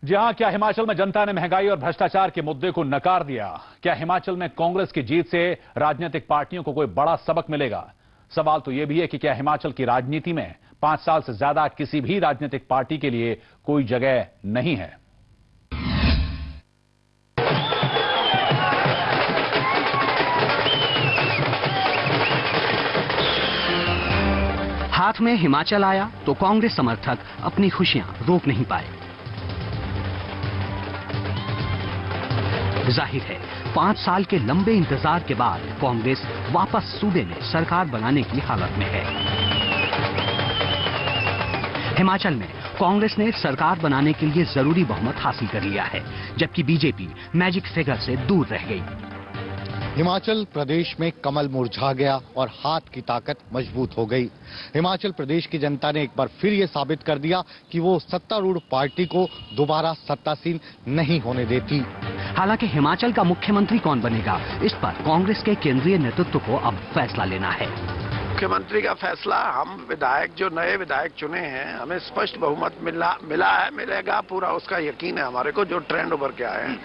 जी हां, क्या हिमाचल में जनता ने महंगाई और भ्रष्टाचार के मुद्दे को नकार दिया? क्या हिमाचल में कांग्रेस की जीत से राजनीतिक पार्टियों को कोई बड़ा सबक मिलेगा? सवाल तो यह भी है कि क्या हिमाचल की राजनीति में 5 साल से ज्यादा किसी भी राजनीतिक पार्टी के लिए कोई जगह नहीं है? हाथ में हिमाचल आया तो कांग्रेस समर्थक अपनी खुशियां रोक नहीं पाए। जाहिर है 5 साल के लंबे इंतजार के बाद कांग्रेस वापस सूबे में सरकार बनाने की हालत में है। हिमाचल में कांग्रेस ने सरकार बनाने के लिए जरूरी बहुमत हासिल कर लिया है, जबकि बीजेपी मैजिक फिगर से दूर रह गई। हिमाचल प्रदेश में कमल मुरझा गया और हाथ की ताकत मजबूत हो गई। हिमाचल प्रदेश की जनता ने एक बार फिर ये साबित कर दिया कि वो सत्तारूढ़ पार्टी को दोबारा सत्तासीन नहीं होने देती। हालांकि हिमाचल का मुख्यमंत्री कौन बनेगा, इस पर कांग्रेस के केंद्रीय नेतृत्व को अब फैसला लेना है। मुख्यमंत्री का फैसला, हम विधायक जो नए विधायक चुने हैं, हमें स्पष्ट बहुमत मिला है, मिलेगा, पूरा उसका यकीन है हमारे को, जो ट्रेंड उभर के आए हैं।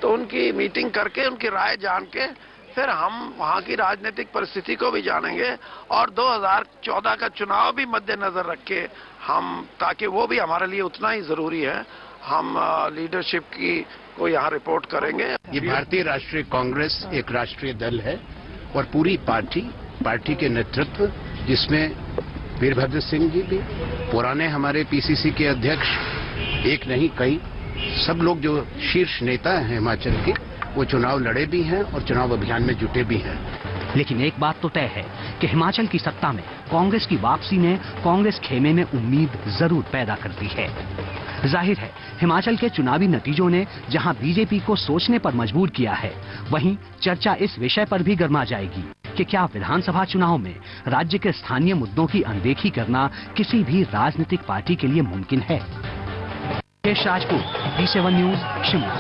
तो उनकी मीटिंग करके उनकी राय जान के फिर हम वहां की राजनीतिक परिस्थिति को भी जानेंगे और 2014 का चुनाव भी मद्देनजर रख के हम, ताकि वो भी हमारे लिए उतना ही जरूरी है, हम लीडरशिप की को यहाँ रिपोर्ट करेंगे। ये भारतीय राष्ट्रीय कांग्रेस एक राष्ट्रीय दल है और पूरी पार्टी के नेतृत्व, जिसमें वीरभद्र सिंह जी भी, पुराने हमारे पीसीसी के अध्यक्ष, एक नहीं कई, सब लोग जो शीर्ष नेता हैं हिमाचल के, वो चुनाव लड़े भी हैं और चुनाव अभियान में जुटे भी हैं। लेकिन एक बात तो तय है कि हिमाचल की सत्ता में कांग्रेस की वापसी ने कांग्रेस खेमे में उम्मीद जरूर पैदा कर दी है। जाहिर है हिमाचल के चुनावी नतीजों ने जहां बीजेपी को सोचने पर मजबूर किया है, वहीं चर्चा इस विषय पर भी गर्मा जाएगी कि क्या विधानसभा चुनाव में राज्य के स्थानीय मुद्दों की अनदेखी करना किसी भी राजनीतिक पार्टी के लिए मुमकिन है। Mukesh Rajput, D7 news, Shimla.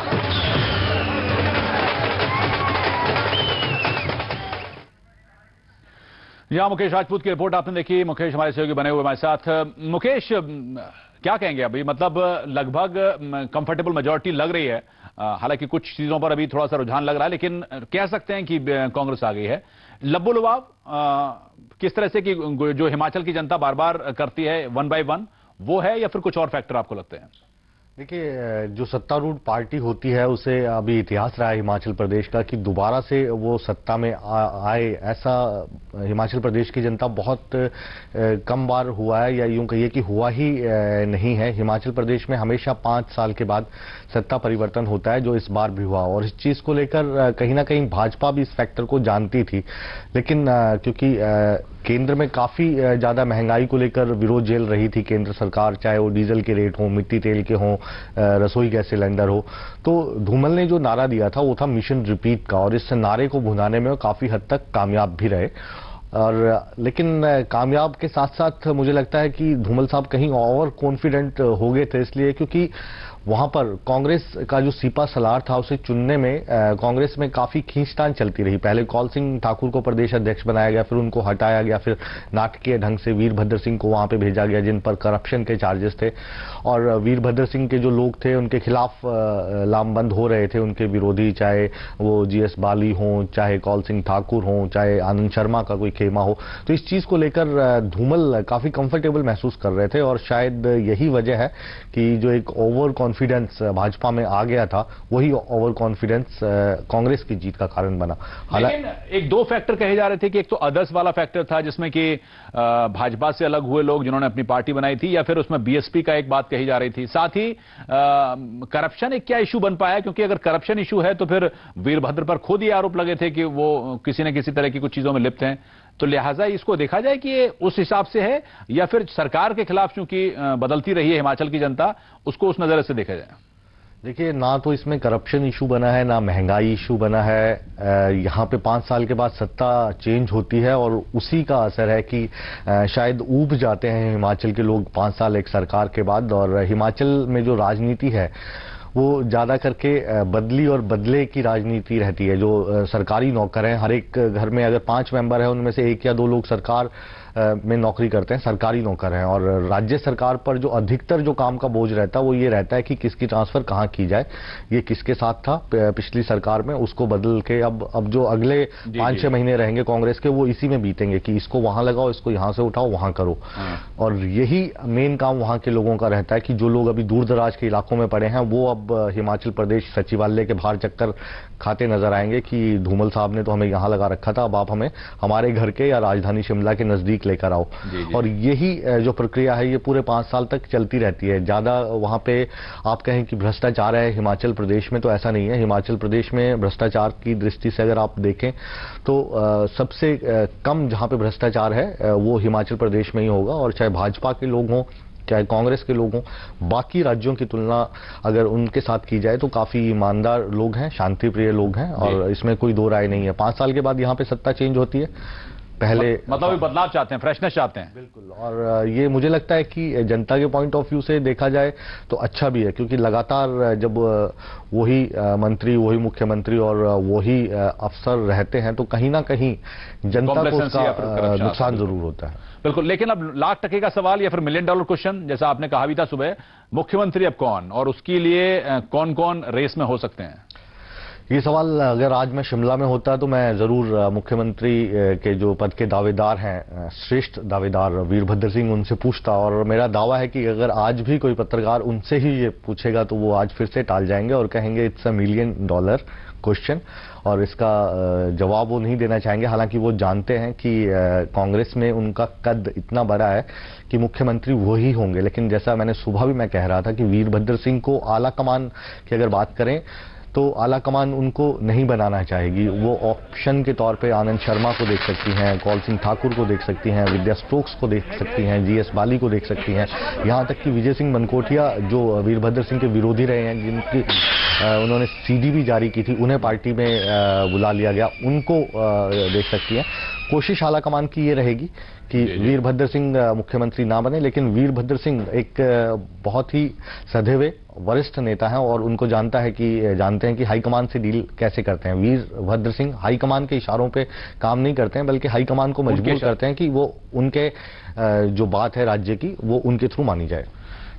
यहां मुकेश राजपूत की रिपोर्ट आपने देखी। मुकेश हमारे सहयोगी बने हुए हमारे साथ। मुकेश, क्या कहेंगे अभी? मतलब लगभग कंफर्टेबल मेजॉरिटी लग रही है, हालांकि कुछ चीजों पर अभी थोड़ा सा रुझान लग रहा है, लेकिन कह सकते हैं कि कांग्रेस आ गई है। लब्बो लुभाव किस तरह से कि जो हिमाचल की जनता बार बार करती है 1 by 1, वो है या फिर कुछ और फैक्टर आपको लगते हैं? देखिए, जो सत्तारूढ़ पार्टी होती है, उसे अभी इतिहास रहा है हिमाचल प्रदेश का कि दोबारा से वो सत्ता में आए, ऐसा हिमाचल प्रदेश की जनता बहुत कम बार हुआ है, या यूं कहिए कि हुआ ही नहीं है। हिमाचल प्रदेश में हमेशा 5 साल के बाद सत्ता परिवर्तन होता है, जो इस बार भी हुआ, और इस चीज को लेकर कहीं ना कहीं भाजपा भी इस फैक्टर को जानती थी, लेकिन क्योंकि केंद्र में काफी ज्यादा महंगाई को लेकर विरोध झेल रही थी केंद्र सरकार, चाहे वो डीजल के रेट हो, मिट्टी तेल के हो, रसोई गैस सिलेंडर हो, तो धूमल ने जो नारा दिया था वो था मिशन रिपीट का, और इस नारे को भुनाने में वो काफी हद तक कामयाब भी रहे। और लेकिन कामयाब के साथ साथ मुझे लगता है कि धूमल साहब कहीं ओवर कॉन्फिडेंट हो गए थे, इसलिए क्योंकि वहां पर कांग्रेस का जो सीपा सलार था उसे चुनने में कांग्रेस में काफी खींचतान चलती रही। पहले कौल सिंह ठाकुर को प्रदेश अध्यक्ष बनाया गया, फिर उनको हटाया गया, फिर नाटकीय ढंग से वीरभद्र सिंह को वहां पे भेजा गया, जिन पर करप्शन के चार्जेस थे, और वीरभद्र सिंह के जो लोग थे उनके खिलाफ लामबंद हो रहे थे, उनके विरोधी, चाहे वो जीएस बाली हों, चाहे कौल सिंह ठाकुर हों, चाहे आनंद शर्मा का कोई खेमा हो। तो इस चीज को लेकर धूमल काफी कंफर्टेबल महसूस कर रहे थे, और शायद यही वजह है कि जो एक ओवर कॉन्फिडेंस भाजपा में आ गया था, वही ओवर कॉन्फिडेंस कांग्रेस की जीत का कारण बना। लेकिन एक दो फैक्टर कहे जा रहे थे कि एक तो अदर्स वाला फैक्टर था, जिसमें कि भाजपा से अलग हुए लोग जिन्होंने अपनी पार्टी बनाई थी, या फिर उसमें बीएसपी का एक बात कही जा रही थी। साथ ही करप्शन एक क्या इशू बन पाया, क्योंकि अगर करप्शन इशू है तो फिर वीरभद्र पर खुद ही आरोप लगे थे कि वो किसी न किसी तरह की कुछ चीजों में लिप्त हैं। तो लिहाजा इसको देखा जाए कि ये उस हिसाब से है, या फिर सरकार के खिलाफ चूंकि बदलती रही है हिमाचल की जनता, उसको उस नजर से देखा जाए? देखिए, ना तो इसमें करप्शन इशू बना है, ना महंगाई इशू बना है। यहाँ पे 5 साल के बाद सत्ता चेंज होती है, और उसी का असर है कि शायद ऊब जाते हैं हिमाचल के लोग 5 साल एक सरकार के बाद। और हिमाचल में जो राजनीति है वो ज्यादा करके बदली और बदले की राजनीति रहती है। जो सरकारी नौकर हैं, हर एक घर में अगर 5 मेंबर है, उनमें से 1 या 2 लोग सरकार में नौकरी करते हैं, सरकारी नौकर हैं, और राज्य सरकार पर जो अधिकतर जो काम का बोझ रहता है वो ये रहता है कि किसकी ट्रांसफर कहाँ की जाए, ये किसके साथ था पिछली सरकार में, उसको बदल के अब जो अगले 5-6 महीने रहेंगे कांग्रेस के वो इसी में बीतेंगे कि इसको वहां लगाओ, इसको यहां से उठाओ, वहां करो। और यही मेन काम वहां के लोगों का रहता है कि जो लोग अभी दूर दराज के इलाकों में पड़े हैं वो अब हिमाचल प्रदेश सचिवालय के बाहर चक्कर खाते नजर आएंगे कि धूमल साहब ने तो हमें यहां लगा रखा था, अब आप हमें हमारे घर के या राजधानी शिमला के नजदीक लेकर आओ। और यही जो प्रक्रिया है ये पूरे 5 साल तक चलती रहती है। ज्यादा वहां पे आप कहें कि भ्रष्टाचार है हिमाचल प्रदेश में, तो ऐसा नहीं है। हिमाचल प्रदेश में भ्रष्टाचार की दृष्टि से अगर आप देखें तो सबसे कम जहां पे भ्रष्टाचार है वो हिमाचल प्रदेश में ही होगा। और चाहे भाजपा के लोग हों चाहे कांग्रेस के लोग हों, बाकी राज्यों की तुलना अगर उनके साथ की जाए तो काफी ईमानदार लोग हैं, शांति प्रिय लोग हैं, और इसमें कोई दो राय नहीं है। 5 साल के बाद यहाँ पे सत्ता चेंज होती है, पहले मतलब बदलाव चाहते हैं, फ्रेशनेस चाहते हैं। बिल्कुल। और ये मुझे लगता है कि जनता के पॉइंट ऑफ व्यू से देखा जाए तो अच्छा भी है, क्योंकि लगातार जब वही मंत्री, वही मुख्यमंत्री और वही अफसर रहते हैं तो कहीं ना कहीं जनता को उसका नुकसान जरूर होता है। बिल्कुल। लेकिन अब लाख टके का सवाल या फिर $1 मिलियन क्वेश्चन, जैसा आपने कहा भी था सुबह, मुख्यमंत्री अब कौन, और उसके लिए कौन कौन रेस में हो सकते हैं? ये सवाल अगर आज मैं शिमला में होता तो मैं जरूर मुख्यमंत्री के जो पद के दावेदार हैं, श्रेष्ठ दावेदार वीरभद्र सिंह, उनसे पूछता। और मेरा दावा है कि अगर आज भी कोई पत्रकार उनसे ही ये पूछेगा तो वो आज फिर से टाल जाएंगे और कहेंगे इट्स $1 मिलियन क्वेश्चन, और इसका जवाब वो नहीं देना चाहेंगे। हालांकि वो जानते हैं कि कांग्रेस में उनका कद इतना बड़ा है कि मुख्यमंत्री वही होंगे। लेकिन जैसा मैंने सुबह भी मैं कह रहा था कि वीरभद्र सिंह को आला कमान की अगर बात करें तो आला कमान उनको नहीं बनाना चाहेगी। वो ऑप्शन के तौर पे आनंद शर्मा को देख सकती हैं, कौल सिंह ठाकुर को देख सकती हैं, विद्या स्टोक्स को देख सकती हैं, GS बाली को देख सकती हैं, यहाँ तक कि विजय सिंह मनकोटिया जो वीरभद्र सिंह के विरोधी रहे हैं, जिनकी उन्होंने CD भी जारी की थी, उन्हें पार्टी में बुला लिया गया, उनको देख सकती हैं। कोशिश आला कमान की ये रहेगी कि वीरभद्र सिंह मुख्यमंत्री ना बने, लेकिन वीरभद्र सिंह एक बहुत ही सधे हुए वरिष्ठ नेता हैं और उनको जानते हैं कि हाईकमान से डील कैसे करते हैं। वीरभद्र सिंह हाईकमान के इशारों पे काम नहीं करते हैं, बल्कि हाईकमान को मजबूर करते हैं कि वो उनके जो बात है राज्य की वो उनके थ्रू मानी जाए।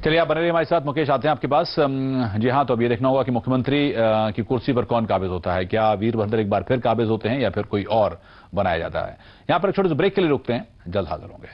चलिए, आप बने रहिए हमारे साथ। मुकेश आते हैं आपके पास। जी हाँ, तो अब ये देखना होगा कि मुख्यमंत्री की कुर्सी पर कौन काबिज होता है। क्या वीरभद्र एक बार फिर काबिज होते हैं या फिर कोई और बनाया जाता है? यहाँ पर एक छोटे से ब्रेक के लिए रुकते हैं, जल्द हाजिर होंगे।